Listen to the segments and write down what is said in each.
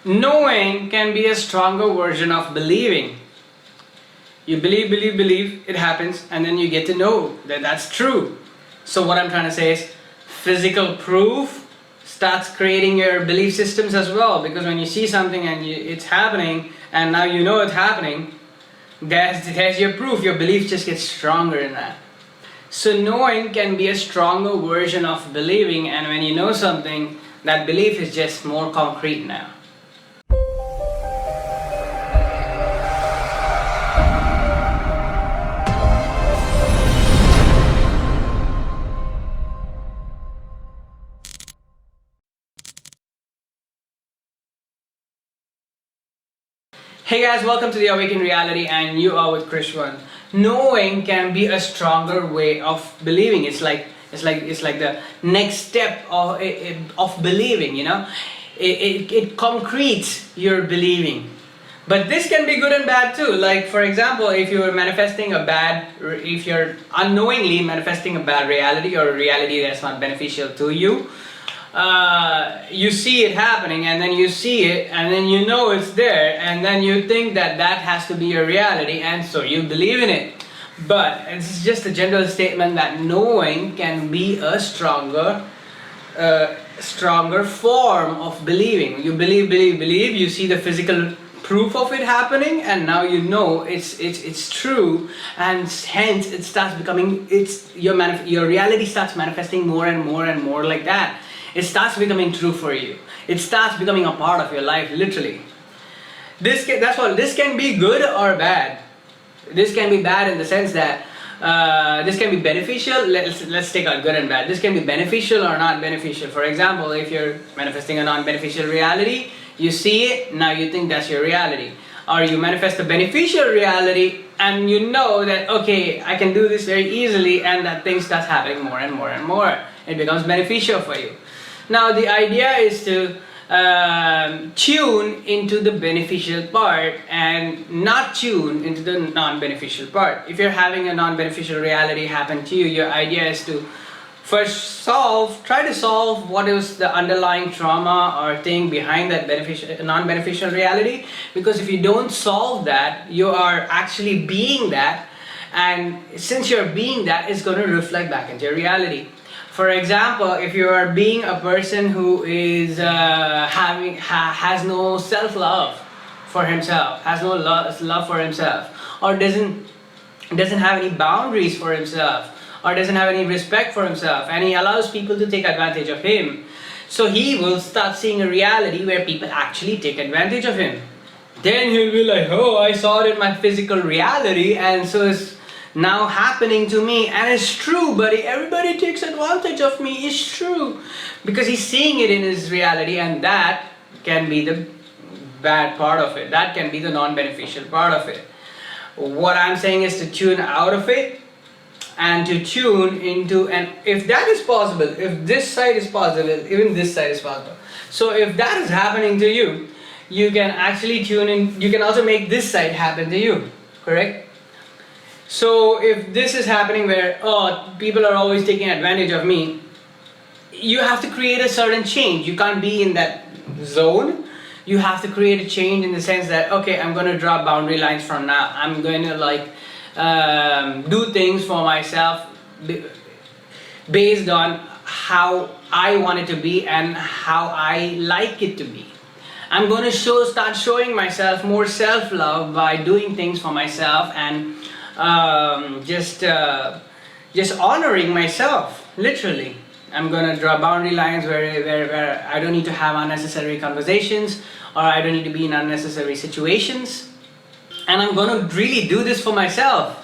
Knowing can be a stronger version of believing. You believe, it happens, and then you get to know that that's true. So what I'm trying to say is, physical proof starts creating your belief systems as well, because when you see something and it's happening, and now you know it's happening, there's your proof. Your belief just gets stronger in that. So knowing can be a stronger version of believing, and when you know something, that belief is just more concrete now. Hey guys, welcome to the Awakened Reality, and you are with Krishwan. Knowing can be a stronger way of believing. It's like the next step of believing. You know, it concretes your believing. But this can be good and bad too. Like for example, if you're unknowingly manifesting a bad reality, or a reality that's not beneficial to you. You see it happening, and then you see it, and then you know it's there, and then you think that has to be a reality, and so you believe in it. But it's just a general statement that knowing can be a stronger form of believing. You believe, you see the physical proof of it happening, and now you know it's true, and hence it starts becoming, your reality starts manifesting more and more like that. It starts becoming true for you. It starts becoming a part of your life, literally. This can be good or bad. This can be bad in the sense that this can be beneficial. Let's take out good and bad. This can be beneficial or not beneficial. For example, if you're manifesting a non-beneficial reality, you see it, now you think that's your reality. Or you manifest a beneficial reality, and you know that, okay, I can do this very easily, and that thing starts happening more and more. It becomes beneficial for you. Now the idea is to tune into the beneficial part and not tune into the non-beneficial part. If you're having a non-beneficial reality happen to you, your idea is to first try to solve what is the underlying trauma or thing behind that non-beneficial reality. Because if you don't solve that, you are actually being that, and since you're being that, it's going to reflect back into your reality. For example, if you are being a person who is has no self-love for himself, has no love for himself, or doesn't have any boundaries for himself, or doesn't have any respect for himself, and he allows people to take advantage of him, so he will start seeing a reality where people actually take advantage of him. Then he'll be like, oh, I saw it in my physical reality, and so it's now happening to me, and it's true, buddy. Everybody takes advantage of me. It's true, because he's seeing it in his reality, and that can be the bad part of it. That can be the non-beneficial part of it. What I'm saying is to tune out of it and to tune into, and if that is possible, if this side is possible, even this side is possible. So if that is happening to you, you can actually tune in. You can also make this side happen to you, correct? So if this is happening where, oh, people are always taking advantage of me, you have to create a certain change. You can't be in that zone. You have to create a change in the sense that, okay, I'm going to draw boundary lines from now. I'm going to do things for myself based on how I want it to be and how I like it to be. I'm going to start showing myself more self-love by doing things for myself, and just honoring myself, literally. I'm gonna draw boundary lines where I don't need to have unnecessary conversations, or I don't need to be in unnecessary situations, and I'm gonna really do this for myself.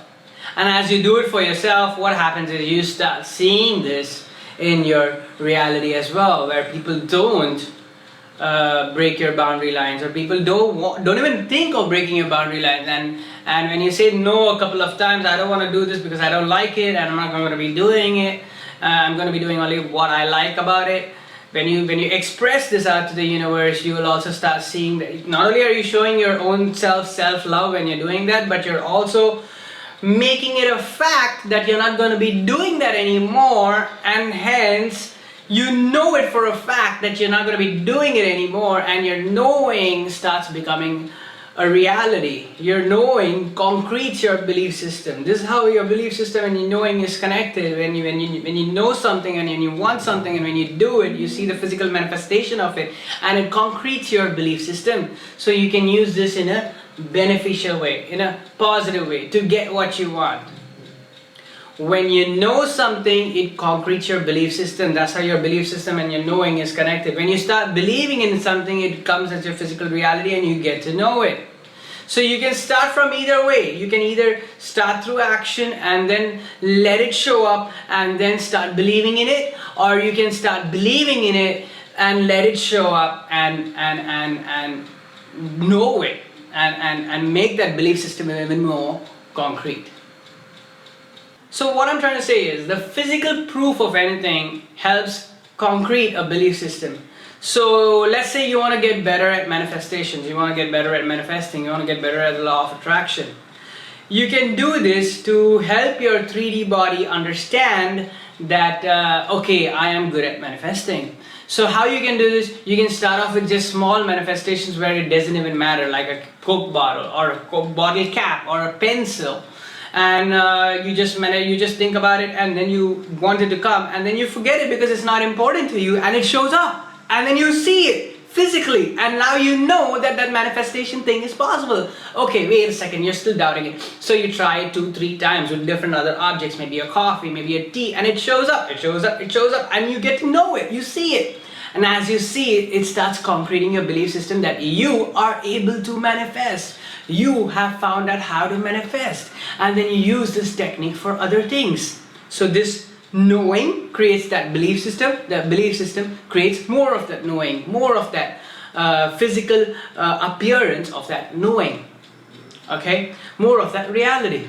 And as you do it for yourself, what happens is you start seeing this in your reality as well, where people don't break your boundary lines, or people don't even think of breaking your boundary lines, and when you say no a couple of times, I don't want to do this because I don't like it, and I'm not going to be doing it, I'm going to be doing only what I like about it. When you express this out to the universe, you will also start seeing that not only are you showing your own self-love when you're doing that, but you're also making it a fact that you're not going to be doing that anymore, and hence You know it for a fact that you're not going to be doing it anymore, and your knowing starts becoming a reality. Your knowing concretes your belief system. This is how your belief system and your knowing is connected. When you know something and when you want something and when you do it, you see the physical manifestation of it, and it concretes your belief system. So you can use this in a beneficial way, in a positive way, to get what you want. When you know something, it concretes your belief system. That's how your belief system and your knowing is connected. When you start believing in something, it comes as your physical reality and you get to know it. So you can start from either way. You can either start through action and then let it show up and then start believing in it, or you can start believing in it and let it show up and know it and make that belief system even more concrete. So what I'm trying to say is the physical proof of anything helps concrete a belief system. So let's say you want to get better at manifestations, you want to get better at manifesting, you want to get better at the law of attraction. You can do this to help your 3D body understand that, okay, I am good at manifesting. So how you can do this, you can start off with just small manifestations where it doesn't even matter, like a Coke bottle or a Coke bottle cap or a pencil. And you just think about it, and then you want it to come, and then you forget it because it's not important to you, and it shows up, and then you see it physically, and now you know that that manifestation thing is possible. Okay, wait a second, you're still doubting it. So you try it 2-3 times with different other objects, maybe a coffee, maybe a tea, and it shows up, and you get to know it, you see it. And as you see it, it starts concreting your belief system that you are able to manifest. You have found out how to manifest, and then you use this technique for other things. So this knowing creates that belief system. That belief system creates more of that knowing, more of that physical appearance of that knowing. Okay, more of that reality.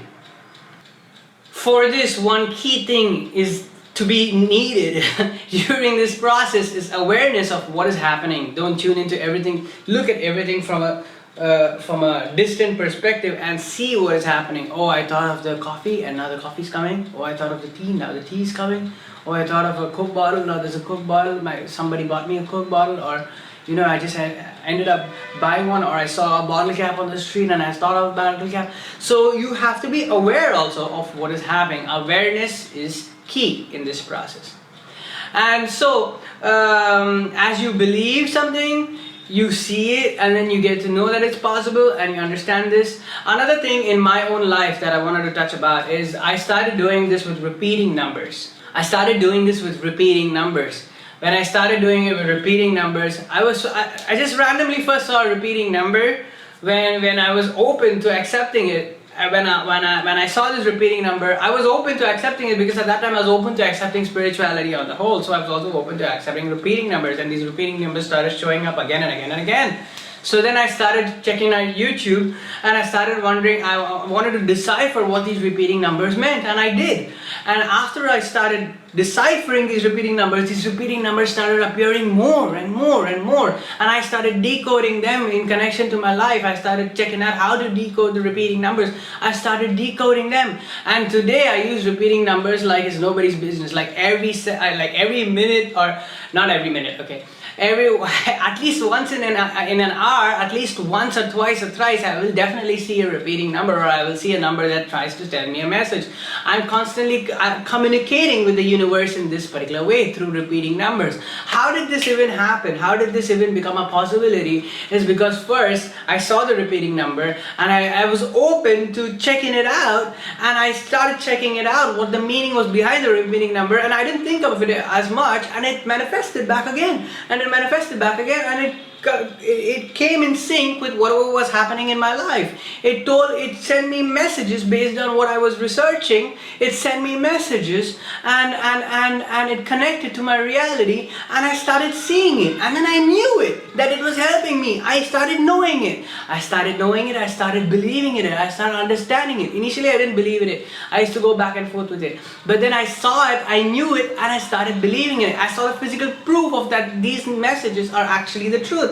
For this, one key thing is to be needed during this process is awareness of what is happening. Don't tune into everything. Look at everything from a distant perspective and see what is happening. Oh, I thought of the coffee and now the coffee's coming. Oh, I thought of the tea, now the tea is coming. Oh, I thought of a Coke bottle, now there's a Coke bottle. Somebody bought me a Coke bottle, or I just ended up buying one, or I saw a bottle cap on the street and I thought of a bottle cap. So you have to be aware also of what is happening. Awareness is key in this process. And so as you believe something, you see it, and then you get to know that it's possible, and you understand this. Another thing in my own life that I wanted to touch about is I started doing this with repeating numbers. When I started doing it with repeating numbers, I just randomly first saw a repeating number when I was open to accepting it. When I saw this repeating number, I was open to accepting it because at that time I was open to accepting spirituality on the whole. So I was also open to accepting repeating numbers, and these repeating numbers started showing up again and again and again. So then I started checking out YouTube, and I started wondering, I wanted to decipher what these repeating numbers meant, and I did. And after I started deciphering these repeating numbers started appearing more and more and more. And I started decoding them in connection to my life. I started checking out how to decode the repeating numbers. I started decoding them. And today I use repeating numbers like it's nobody's business. Like every minute, or not every minute, okay. At least once in an hour, at least once or twice or thrice, I will definitely see a repeating number, or I will see a number that tries to tell me a message. I'm constantly communicating with the universe in this particular way through repeating numbers. How did this even happen? How did this even become a possibility? Is because first I saw the repeating number, and I was open to checking it out, and I started checking it out, what the meaning was behind the repeating number, and I didn't think of it as much, and it manifested back again. And it manifested back again, and it came in sync with whatever was happening in my life. It sent me messages based on what I was researching. It sent me messages, and it connected to my reality, and I started seeing it, and then I knew it, that it was helping me. I started knowing it. I started believing in it. I started understanding it. Initially I didn't believe in it. I used to go back and forth with it. But then I saw it, I knew it, and I started believing in it. I saw the physical proof of that these messages are actually the truth.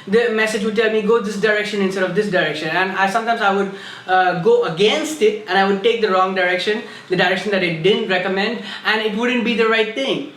The message would tell me go this direction instead of this direction, and sometimes I would go against it, and I would take the wrong direction, the direction that it didn't recommend, and it wouldn't be the right thing.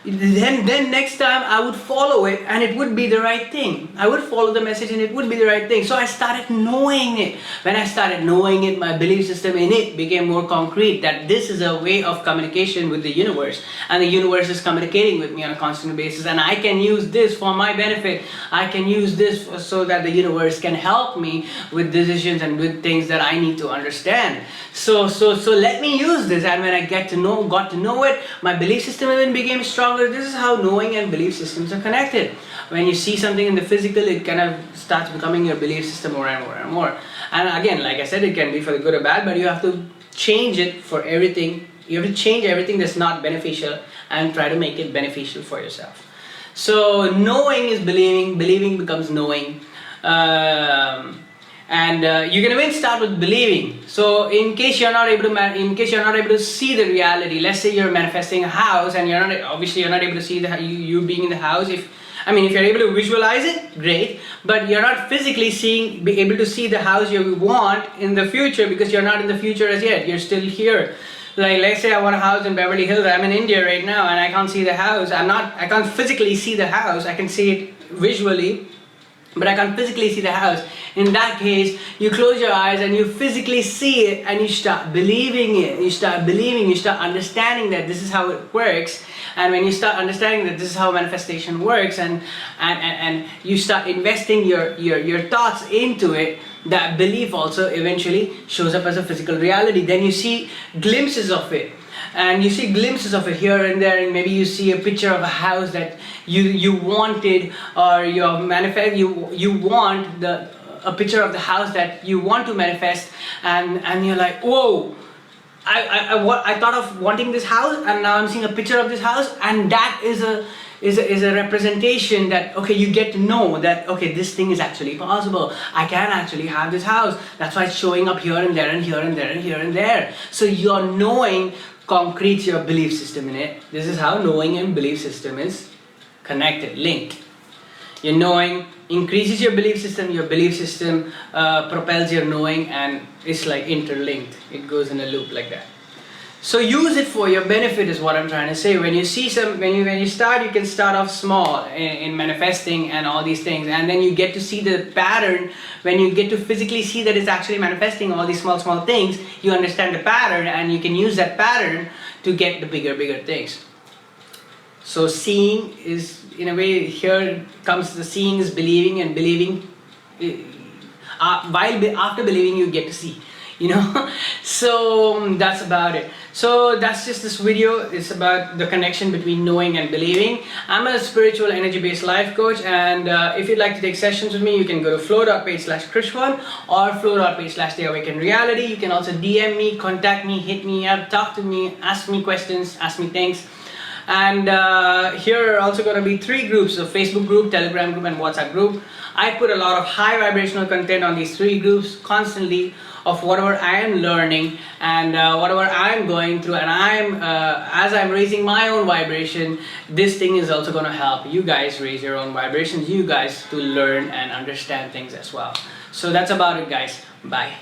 then next time I would follow it and it would be the right thing. I would follow the message and it would be the right thing. So I started knowing it. When I started knowing it, my belief system in it became more concrete, that this is a way of communication with the universe, and the universe is communicating with me on a constant basis, and I can use this for my benefit. I can use this so that the universe can help me with decisions and with things that I need to understand. So let me use this. And when I got to know it, my belief system even became stronger. This is how knowing and belief systems are connected. When you see something in the physical, it kind of starts becoming your belief system more and more and more. And again, like I said, it can be for the good or bad, but you have to change it for everything. You have to change everything that's not beneficial and try to make it beneficial for yourself. So knowing is believing, believing becomes knowing. You can even start with believing. So in case you're not able to see the reality, let's say you're manifesting a house and you're not able to see you being in the house. If you're able to visualize it, great, but you're not physically be able to see the house you want in the future, because you're not in the future as yet. You're still here. Like, let's say I want a house in Beverly Hills. I'm in India right now and I can't see the house. I can't physically see the house. I can see it visually, but I can't physically see the house. In that case, you close your eyes and you physically see it, and you start believing it. You start believing, you start understanding that this is how it works. And when you start understanding that this is how manifestation works, and you start investing your thoughts into it, that belief also eventually shows up as a physical reality. Then you see glimpses of it. And you see glimpses of it here and there, and maybe you see a picture of a house that you wanted, or you want a picture of the house that you want to manifest, and you're like, whoa, I thought of wanting this house, and now I'm seeing a picture of this house, and that is a representation that, okay, you get to know that, okay, this thing is actually possible. I can actually have this house. That's why it's showing up here and there and here and there and here and there. So you're knowing concretes your belief system in it. This is how knowing and belief system is connected, linked. Your knowing increases your belief system propels your knowing, and it's like interlinked. It goes in a loop like that. So use it for your benefit is what I'm trying to say. When you start, you can start off small in manifesting and all these things, and then you get to see the pattern. When you get to physically see that it's actually manifesting all these small things, you understand the pattern, and you can use that pattern to get the bigger things. So seeing is, in a way, here comes the seeing is believing, and believing, after believing you get to see. So that's about it. So that's just this video. It's about the connection between knowing and believing. I'm a spiritual energy-based life coach, and if you'd like to take sessions with me, you can go to flow.page/Krishwan or flow.page/TheAwakenedReality. You can also DM me, contact me, hit me up, talk to me, ask me questions, ask me things. And here are also going to be 3 groups: a Facebook group, Telegram group, and WhatsApp group. I put a lot of high vibrational content on these 3 groups constantly, of whatever I am learning and whatever I am going through, and as I'm raising my own vibration, this thing is also going to help you guys raise your own vibrations, you guys to learn and understand things as well. So that's about it, guys. Bye.